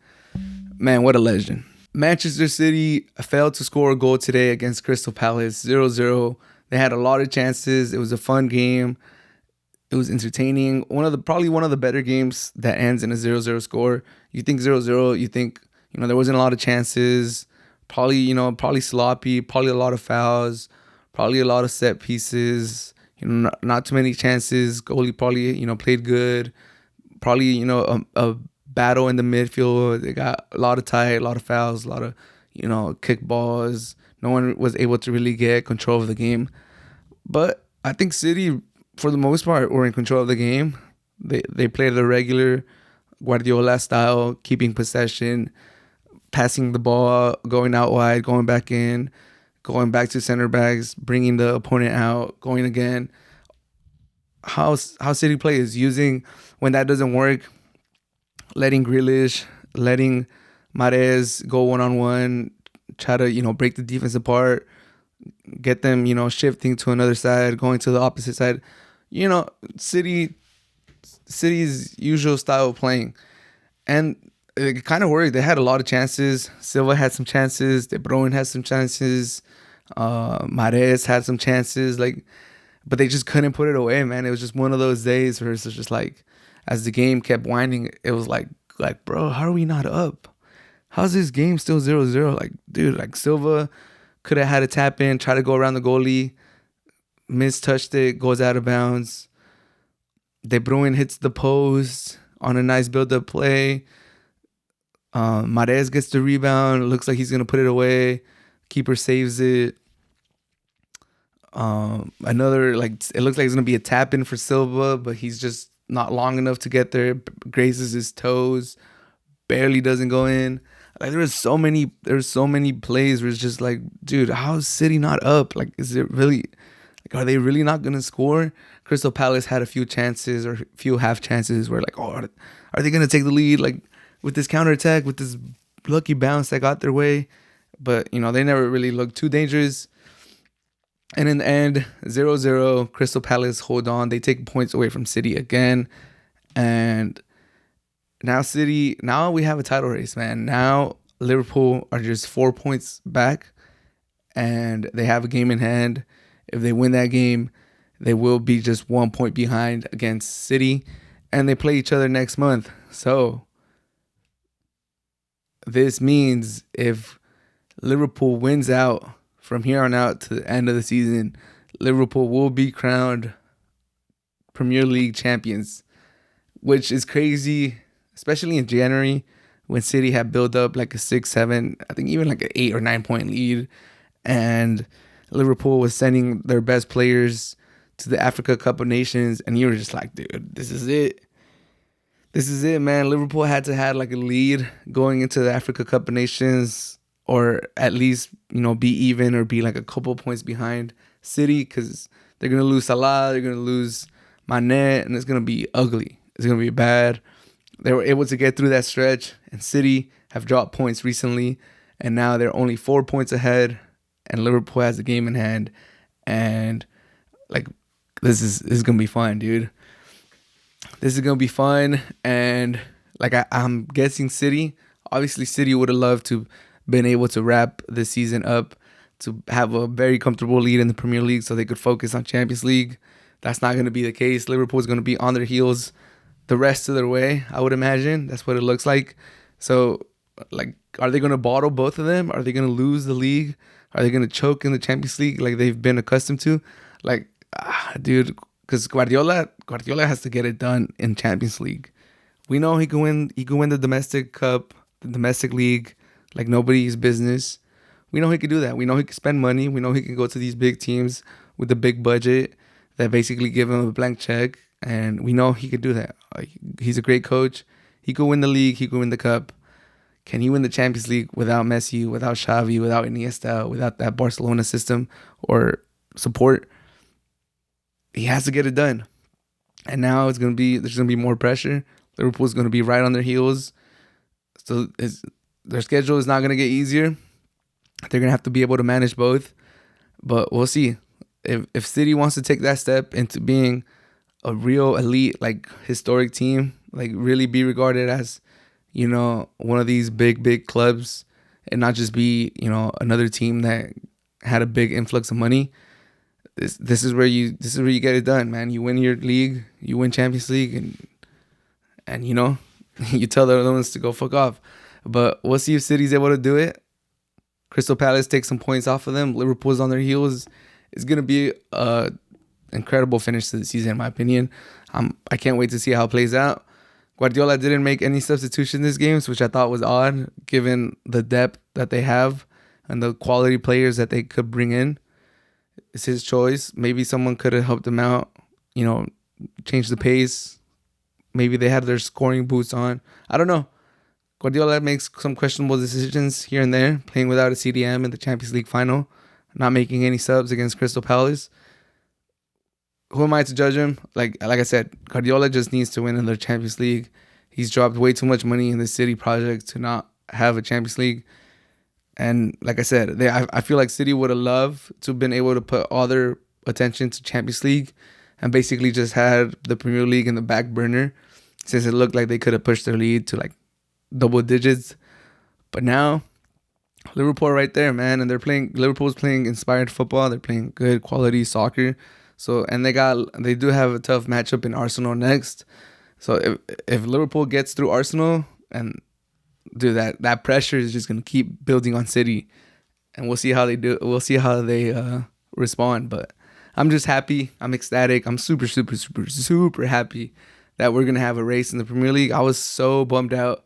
man, what a legend. Manchester City failed to score a goal today against Crystal Palace, 0-0. They had a lot of chances. It was a fun game. It was entertaining. Probably one of the better games that ends in a 0-0 score. You think 0-0, you think, there wasn't a lot of chances. Probably sloppy, probably a lot of fouls, probably a lot of set pieces. Not too many chances. Goalie probably, played good. Probably, a battle in the midfield. They got a lot of tight, a lot of fouls, a lot of, kick balls. No one was able to really get control of the game. But I think City, for the most part, were in control of the game. They played the regular Guardiola style, keeping possession, passing the ball, going out wide, going back in, going back to center backs, bringing the opponent out, going again. How City play is using, when that doesn't work, letting Grealish, letting Mahrez go one-on-one, try to, break the defense apart, get them, shifting to another side, going to the opposite side. City's usual style of playing. And it kind of worked. They had a lot of chances. Silva had some chances. De Bruyne had some chances. Mahrez had some chances. But they just couldn't put it away, man. It was just one of those days where it's just like, as the game kept winding, it was like, bro, how are we not up? How's this game still 0-0? Like, dude, Silva could have had a tap in, try to go around the goalie, mistouched it, goes out of bounds. De Bruyne hits the post on a nice build-up play. Mahrez gets the rebound. Looks like he's going to put it away. Keeper saves it. It looks like it's going to be a tap in for Silva, but he's just not long enough to get there. Grazes his toes. Barely doesn't go in. There's so many plays where it's just like, dude, how is City not up? Is it really, are they really not going to score? Crystal Palace had a few chances or a few half chances where are they going to take the lead? With this counterattack, with this lucky bounce that got their way. But, they never really looked too dangerous. And in the end, 0-0, Crystal Palace hold on. They take points away from City again. And now we have a title race, man. Now Liverpool are just 4 points back. And they have a game in hand. If they win that game, they will be just 1 point behind against City. And they play each other next month. So this means if Liverpool wins out from here on out to the end of the season, Liverpool will be crowned Premier League champions, which is crazy, especially in January when City had built up a 6-7, I think even an 8 or 9 point lead. And Liverpool was sending their best players to the Africa Cup of Nations. And you were just like, dude, this is it. This is it, man. Liverpool had to have a lead going into the Africa Cup of Nations, or at least, be even or be a couple points behind City, because they're going to lose Salah, they're going to lose Mane, and it's going to be ugly. It's going to be bad. They were able to get through that stretch, and City have dropped points recently, and now they're only 4 points ahead, and Liverpool has a game in hand, and this is going to be fun, dude. This is going to be fun, and I'm guessing City would have loved to been able to wrap the season up, to have a very comfortable lead in the Premier League so they could focus on Champions League. That's not going to be the case. Liverpool is going to be on their heels the rest of their way, I would imagine. That's what it looks like. So, are they going to bottle both of them? Are they going to lose the league? Are they going to choke in the Champions League like they've been accustomed to? Dude, because Guardiola has to get it done in Champions League. We know he can win the domestic cup, the domestic league, like nobody's business. We know he can do that. We know he can spend money. We know he can go to these big teams with a big budget that basically give him a blank check and we know he could do that. He's a great coach. He could win the league. He could win the cup. Can he win the Champions League without Messi, without Xavi, without Iniesta, without that Barcelona system or support? He has to get it done. And now there's gonna be more pressure. Liverpool's gonna be right on their heels. So their schedule is not gonna get easier. They're gonna have to be able to manage both. But we'll see. If City wants to take that step into being a real elite, like historic team, like really be regarded as, one of these big clubs, and not just be, another team that had a big influx of money. This is where you get it done, man. You win your league, you win Champions League, and you tell the other ones to go fuck off. But we'll see if City's able to do it. Crystal Palace takes some points off of them. Liverpool's on their heels. It's gonna be a incredible finish to the season, in my opinion. I can't wait to see how it plays out. Guardiola didn't make any substitutions this game, which I thought was odd, given the depth that they have and the quality players that they could bring in. It's his choice. Maybe someone could have helped him out, change the pace. Maybe they had their scoring boots on. I don't know. Guardiola makes some questionable decisions here and there, playing without a CDM in the Champions League final, not making any subs against Crystal Palace. Who am I to judge him? Like I said, Guardiola just needs to win in the Champions League. He's dropped way too much money in the City project to not have a Champions League. And like I said, I feel like City would have loved to have been able to put all their attention to Champions League and basically just had the Premier League in the back burner, since it looked like they could have pushed their lead to like double digits. But now Liverpool right there, man, and Liverpool's playing inspired football. They're playing good quality soccer. So, and they do have a tough matchup in Arsenal next. So if Liverpool gets through Arsenal, and dude, that pressure is just gonna keep building on City, and we'll see how they do. We'll see how they respond. But I'm just happy. I'm ecstatic. I'm super happy that we're gonna have a race in the Premier League. I was so bummed out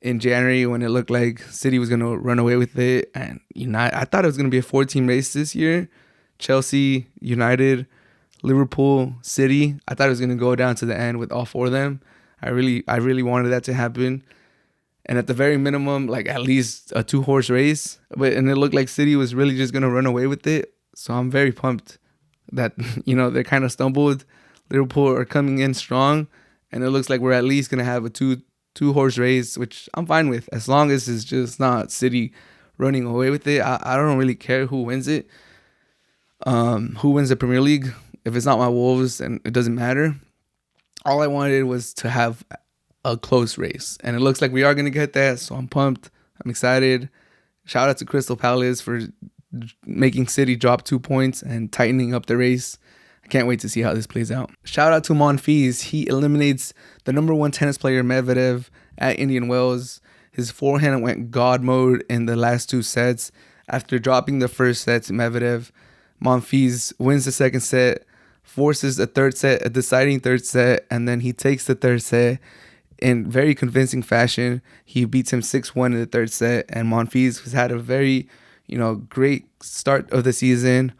in January when it looked like City was gonna run away with it, and I thought it was gonna be a 4-team race this year. Chelsea, United, Liverpool, City. I thought it was gonna go down to the end with all four of them. I really wanted that to happen, and at the very minimum, like at least a 2-horse race. And it looked like City was really just gonna run away with it. So I'm very pumped that they kind of stumbled. Liverpool are coming in strong, and it looks like we're at least gonna have a two-horse race, which I'm fine with, as long as it's just not City running away with it. I don't really care who wins it. Who wins the Premier League? If it's not my Wolves, then it doesn't matter. All I wanted was to have a close race, and it looks like we are going to get that, so I'm pumped. I'm excited. Shout out to Crystal Palace for making City drop 2 points and tightening up the race. I can't wait to see how this plays out. Shout out to Monfils. He eliminates the number 1 tennis player, Medvedev, at Indian Wells. His forehand went God mode in the last 2 sets. After dropping the first set to Medvedev, Monfils wins the second set, forces a third set, a deciding third set, and then he takes the third set in very convincing fashion. He beats him 6-1 in the third set, and Monfils has had a very, great start of the season.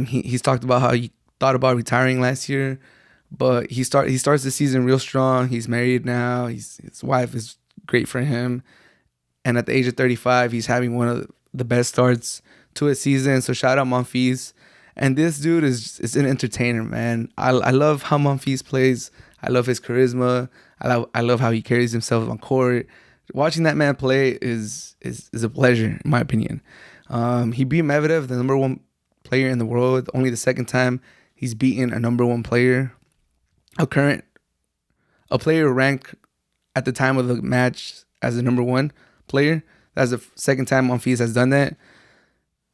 He's talked about how he thought about retiring last year, but he starts the season real strong. He's married now. His wife is great for him, and at the age of 35, he's having one of the best starts to a season. So shout out Monfils. And this dude is an entertainer, man. I love how Monfils plays. I love his charisma. I love how he carries himself on court. Watching that man play is a pleasure, in my opinion. He beat Medvedev, the number 1 player in the world. Only the second time he's beaten a number 1 player, a player ranked at the time of the match as the number 1 player. That's the second time Monfils has done that.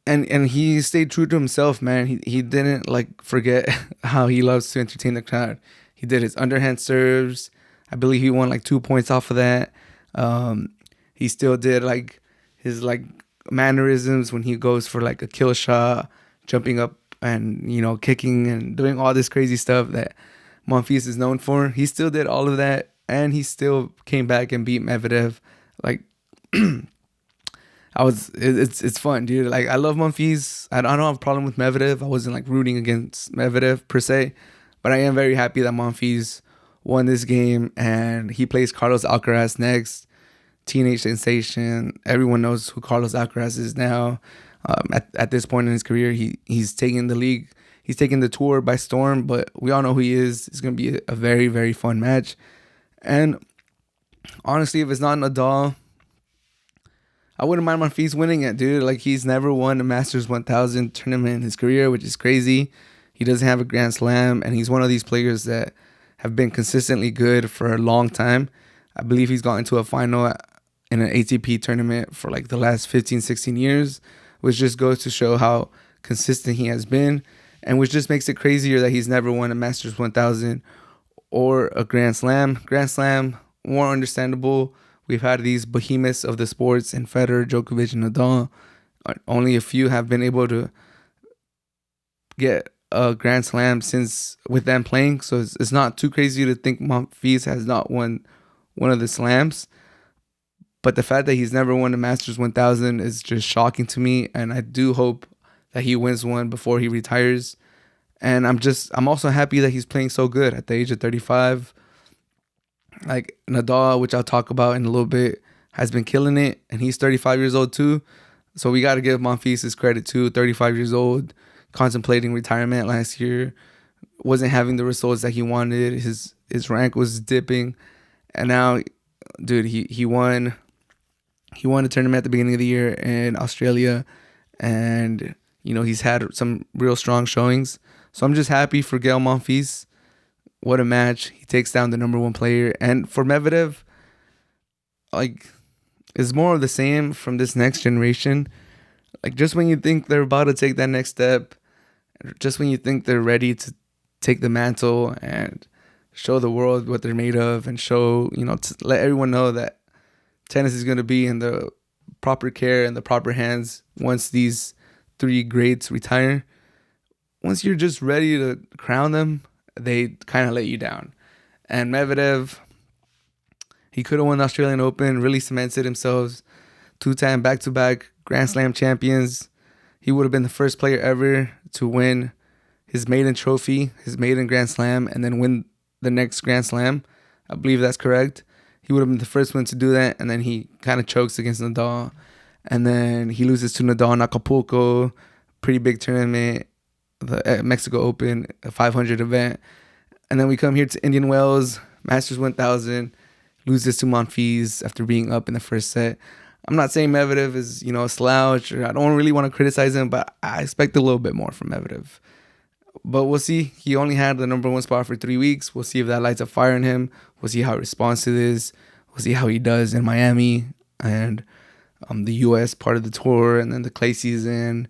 And he stayed true to himself, man. He didn't forget how he loves to entertain the crowd. He did his underhand serves. I believe he won 2 points off of that. He still did his mannerisms when he goes for a kill shot, jumping up and kicking and doing all this crazy stuff that Monfils is known for. He still did all of that, and he still came back and beat Medvedev. It's fun, dude. I love Monfils. I don't have a problem with Medvedev. I wasn't rooting against Medvedev per se, But I am very happy that Monfils won this game, and he plays Carlos Alcaraz next. Teenage sensation. Everyone knows who Carlos Alcaraz is now. At this point in his career, he's taking the league. He's taking the tour by storm, but we all know who he is. It's going to be a very, very fun match. And honestly, if it's not Nadal, I wouldn't mind Monfils winning it, dude. Like, he's never won a Masters 1000 tournament in his career, which is crazy. He doesn't have a Grand Slam, and he's one of these players that have been consistently good for a long time. I believe he's gotten to a final in an ATP tournament for like the last 15, 16 years, which just goes to show how consistent he has been, and which just makes it crazier that he's never won a Masters 1000 or a Grand Slam. Grand Slam, more understandable. We've had these behemoths of the sports in Federer, Djokovic, and Nadal. Only a few have been able to get a Grand Slam since with them playing, so it's not too crazy to think Monfils has not won one of the slams. But the fact that he's never won the Masters 1000 is just shocking to me, and I do hope that he wins one before he retires. And I'm also happy that he's playing so good at the age of 35. Like Nadal, which I'll talk about in a little bit, has been killing it, and he's 35 years old too. So we got to give Monfils his credit too. 35 years old, contemplating retirement last year, wasn't having the results that he wanted. His rank was dipping, and now, dude, he won. He won a tournament at the beginning of the year in Australia, and he's had some real strong showings. So I'm just happy for Gael Monfils. What a match. He takes down the number one player. And for Medvedev, like, it's more of the same from this next generation. Like, just when you think they're about to take that next step, just when you think they're ready to take the mantle and show the world what they're made of, and show, to let everyone know that tennis is going to be in the proper care and the proper hands once these three greats retire. Once you're just ready to crown them, they kind of let you down. And Medvedev, he could have won the Australian Open, really cemented himself. 2-time back-to-back Grand Slam champions. He would have been the first player ever to win his maiden trophy, his maiden Grand Slam, and then win the next Grand Slam. I believe that's correct. He would have been the first one to do that, and then he kind of chokes against Nadal. And then he loses to Nadal in Acapulco, pretty big tournament, the Mexico Open, a 500 event. And then we come here to Indian Wells, Masters 1000, loses to Monfils after being up in the first set. I'm not saying Medvedev is, a slouch, or I don't really want to criticize him, but I expect a little bit more from Medvedev. But we'll see. He only had the number one spot for 3 weeks. We'll see if that lights a fire in him. We'll see how he responds to this. We'll see how he does in Miami and the U.S. part of the tour, and then the clay season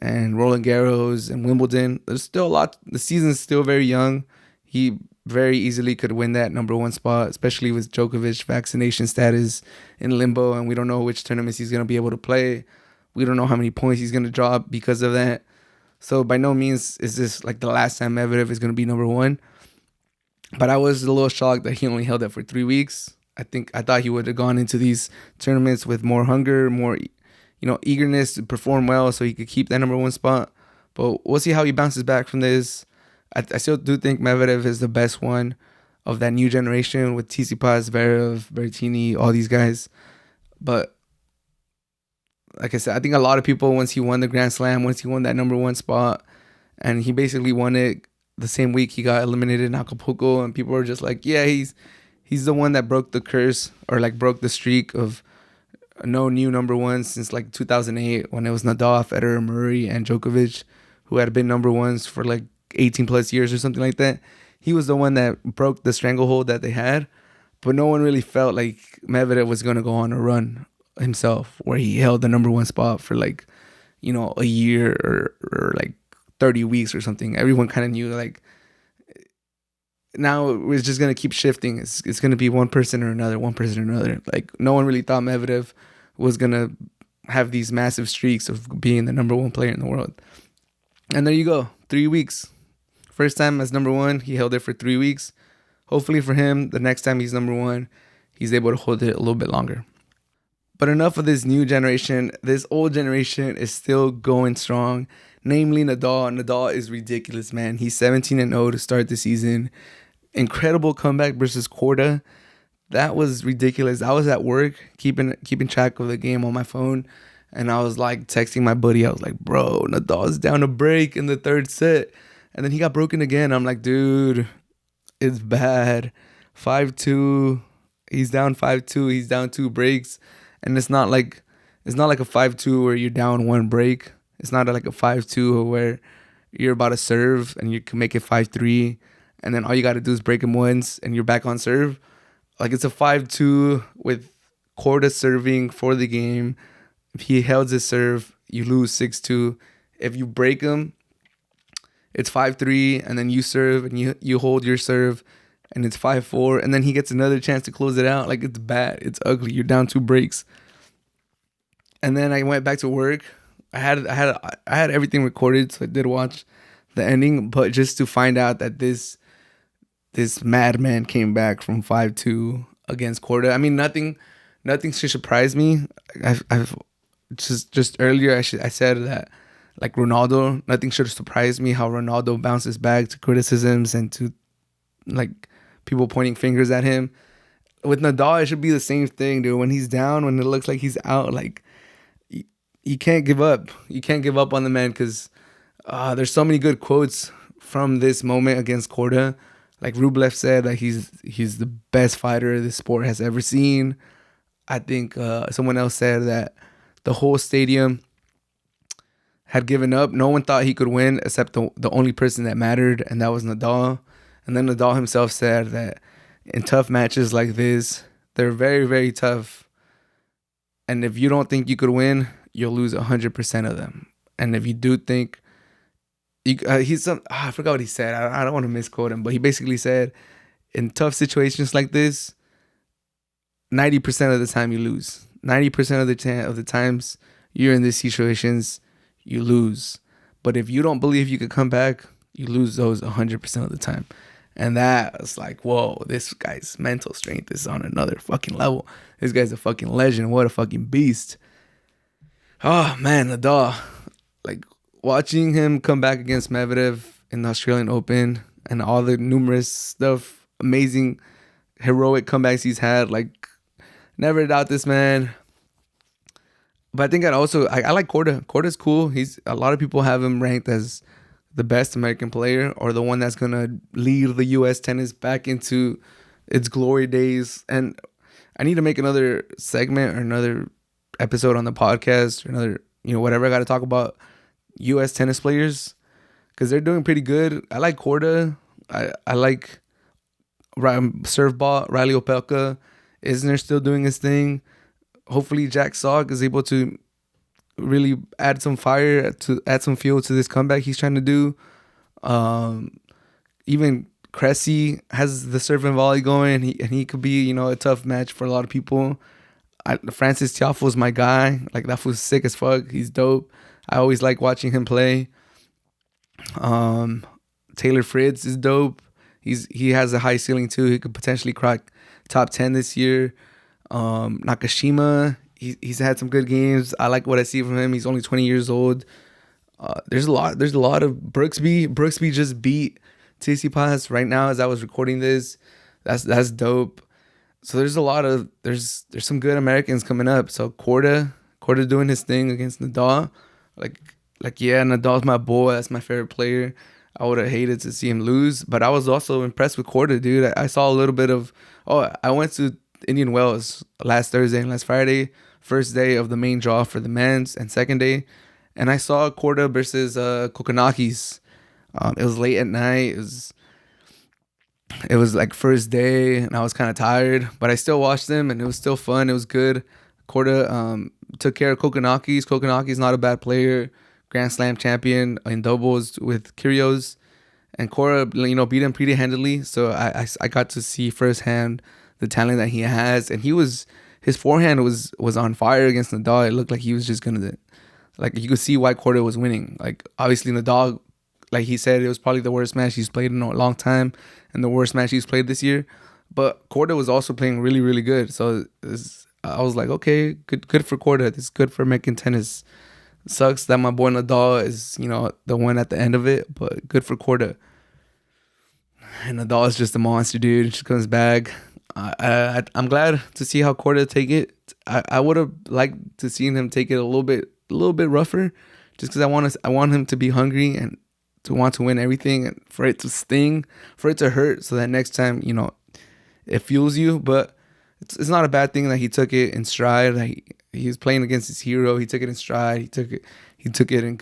and Roland Garros and Wimbledon. There's still a lot. The season's still very young. He very easily could win that number one spot, especially with Djokovic vaccination status in limbo, and we don't know which tournaments he's going to be able to play. We don't know how many points he's going to drop because of that. So by no means is this like the last time Medvedev is going to be number one. But I was a little shocked that he only held it for 3 weeks. I thought he would have gone into these tournaments with more hunger, more eagerness to perform well, so he could keep that number one spot. But we'll see how he bounces back from this. I still do think Medvedev is the best one of that new generation with Tsitsipas, Zverev, Berrettini, all these guys. But like I said, I think a lot of people, once he won the Grand Slam, once he won that number one spot, and he basically won it the same week he got eliminated in Acapulco, and people were just like, yeah, he's the one that broke the curse, or like broke the streak of no new number ones since like 2008, when it was Nadal, Federer, Murray, and Djokovic, who had been number ones for like 18 plus years or something like that. He was the one that broke the stranglehold that they had, but no one really felt like Medvedev was going to go on a run himself where he held the number one spot for like, a year or like 30 weeks or something. Everyone kind of knew like now it's just going to keep shifting. It's going to be one person or another. Like no one really thought Medvedev was going to have these massive streaks of being the number one player in the world. And there you go. 3 weeks. First time as number one, he held it for 3 weeks. Hopefully for him, the next time he's number one, he's able to hold it a little bit longer. But enough of this new generation. This old generation is still going strong. Namely Nadal. Nadal is ridiculous, man. He's 17-0 to start the season. Incredible comeback versus Korda. That was ridiculous. I was at work keeping track of the game on my phone, and I was like texting my buddy. I was like, bro, Nadal's down a break in the third set. And then he got broken again. I'm like, dude, it's bad. 5-2. He's down 5-2. He's down 2 breaks. And it's not like a 5-2 where you're down 1 break. It's not like a 5-2 where you're about to serve and you can make it 5-3, and then all you got to do is break him once and you're back on serve. Like, it's a 5-2 with Korda serving for the game. If he held his serve, you lose 6-2. If you break him, it's 5-3, and then you serve and you hold your serve, and it's 5-4, and then he gets another chance to close it out. Like, it's bad. It's ugly. You're down 2 breaks. And then I went back to work. I had everything recorded, so I did watch the ending, but just to find out that this madman came back from 5-2 against Korda. I mean, nothing should surprise me. I've just earlier I said that, like, Ronaldo, nothing should surprise me how Ronaldo bounces back to criticisms and to, like, people pointing fingers at him. With Nadal, it should be the same thing, dude. When he's down, when it looks like he's out, like, you can't give up. You can't give up on the man, because there's so many good quotes from this moment against Korda. Like, Rublev said that he's the best fighter this sport has ever seen. I think someone else said that the whole stadium had given up. No one thought he could win except the only person that mattered, and that was Nadal. And then Nadal himself said that in tough matches like this, they're very, very tough. And if you don't think you could win, you'll lose 100% of them. And if you do think, I forgot what he said. I don't want to misquote him, but he basically said, in tough situations like this, 90% of the time you lose. 90% of the times you're in these situations, you lose. But if you don't believe you could come back, you lose those 100% of the time. And that was like, whoa, this guy's mental strength is on another fucking level. This guy's a fucking legend. What a fucking beast. Oh, man, Nadal. Like, watching him come back against Medvedev in the Australian Open and all the numerous stuff, amazing, heroic comebacks he's had. Like, never doubt this man. But I think I like Korda. Korda's cool. A lot of people have him ranked as the best American player, or the one that's going to lead the U.S. tennis back into its glory days. And I need to make another segment or another episode on the podcast, or another, whatever I got to talk about U.S. tennis players, because they're doing pretty good. I like Korda. I like serve ball, Riley Opelka. Isner still doing his thing. Hopefully Jack Sock is able to really add some fire, to add some fuel to this comeback he's trying to do. Even Cressy has the serve and volley going, and he could be, a tough match for a lot of people. Francis Tiafoe is my guy. Like, that was sick as fuck. He's dope. I always like watching him play. Taylor Fritz is dope. He has a high ceiling too. He could potentially crack top 10 this year. Nakashima, he's had some good games. I like what I see from him. He's only 20 years old. There's a lot of Brooksby. Brooksby just beat Tsitsipas right now as I was recording this. That's dope. So there's some good Americans coming up. So Korda doing his thing against Nadal. Like yeah, Nadal's my boy. That's my favorite player. I would have hated to see him lose, but I was also impressed with Korda, dude. I saw a little bit of. I went to Indian Wells last Thursday and last Friday, first day of the main draw for the men's, and second day, and I saw Korda versus Kokonakis. It was late at night. It was like first day, and I was kind of tired, but I still watched them, and it was still fun. It was good. Korda took care of Kokonakis. Kokonakis not a bad player. Grand Slam champion in doubles with Kyrgios, and Korda, beat him pretty handily. So I got to see firsthand the talent that he has, and his forehand was on fire against Nadal. It looked like he was just gonna, like, you could see why Korda was winning. Like, obviously Nadal, like he said, it was probably the worst match he's played in a long time, and the worst match he's played this year. But Korda was also playing really, really good. So I was like, okay, good for Korda. This is good for American tennis. Sucks that my boy Nadal is, the one at the end of it, but good for Korda. And Nadal is just a monster, dude. Just comes back. I'm glad to see how Korda take it. I would have liked to see him take it a little bit rougher, just because I want him to be hungry and to want to win everything, and for it to sting, for it to hurt, so that next time it fuels you. But it's not a bad thing that he took it in stride. Like, he was playing against his hero. He took it in stride. He took it in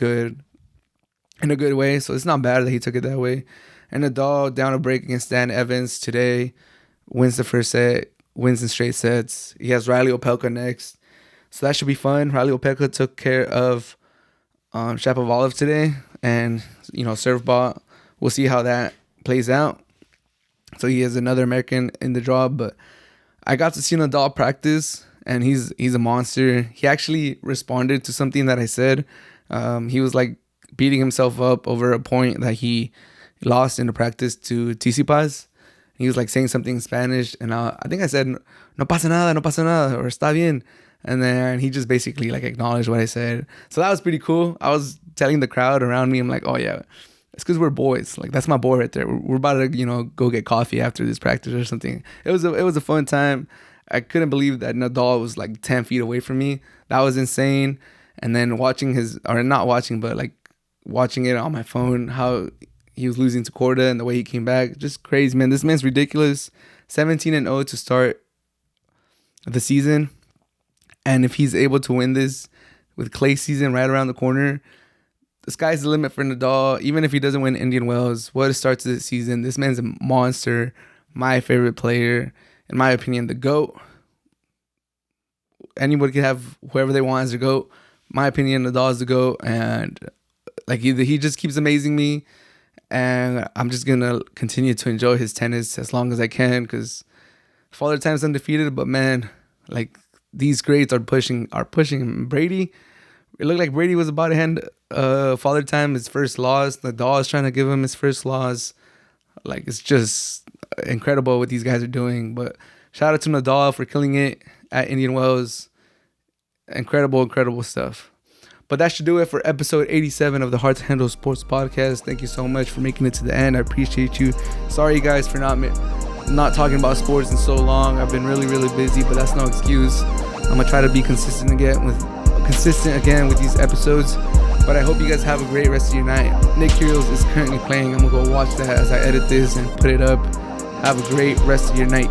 a good way. So it's not bad that he took it that way. And Nadal down a break against Dan Evans today, wins the first set, wins in straight sets. He has Riley Opelka next, so that should be fun. Riley Opelka took care of Shapovalov today, and serve ball. We'll see how that plays out. So he has another American in the draw, but I got to see Nadal practice, and he's a monster. He actually responded to something that I said. He was like beating himself up over a point that he lost in the practice to Tsitsipas. He was like saying something in Spanish, and I think I said, no pasa nada, or está bien. And then he just basically like acknowledged what I said. So that was pretty cool. I was telling the crowd around me, I'm like, oh yeah, it's because we're boys. Like, that's my boy right there. We're about to, go get coffee after this practice or something. It was a fun time. I couldn't believe that Nadal was like 10 feet away from me. That was insane. And then watching not watching, but like watching it on my phone, how he was losing to Korda and the way he came back. Just crazy, man. This man's ridiculous. 17-0 to start the season. And if he's able to win this with clay season right around the corner, the sky's the limit for Nadal. Even if he doesn't win Indian Wells, what a start to the season. This man's a monster. My favorite player. In my opinion, the GOAT. Anybody can have whoever they want as the GOAT. My opinion, Nadal is the GOAT. And like he just keeps amazing me. And I'm just going to continue to enjoy his tennis as long as I can, because Father Time's undefeated. But man, like, these greats are pushing him. Brady, it looked like Brady was about to hand Father Time his first loss. Nadal is trying to give him his first loss. Like, it's just incredible what these guys are doing. But shout out to Nadal for killing it at Indian Wells. Incredible stuff. But that should do it for episode 87 of the Hard to Handle Sports Podcast. Thank you so much for making it to the end. I appreciate you. Sorry, guys, for not talking about sports in so long. I've been really busy, but that's no excuse. I'm gonna try to be consistent again with these episodes. But I hope you guys have a great rest of your night. Nick Kyrgios is currently playing. I'm gonna go watch that as I edit this and put it up. Have a great rest of your night.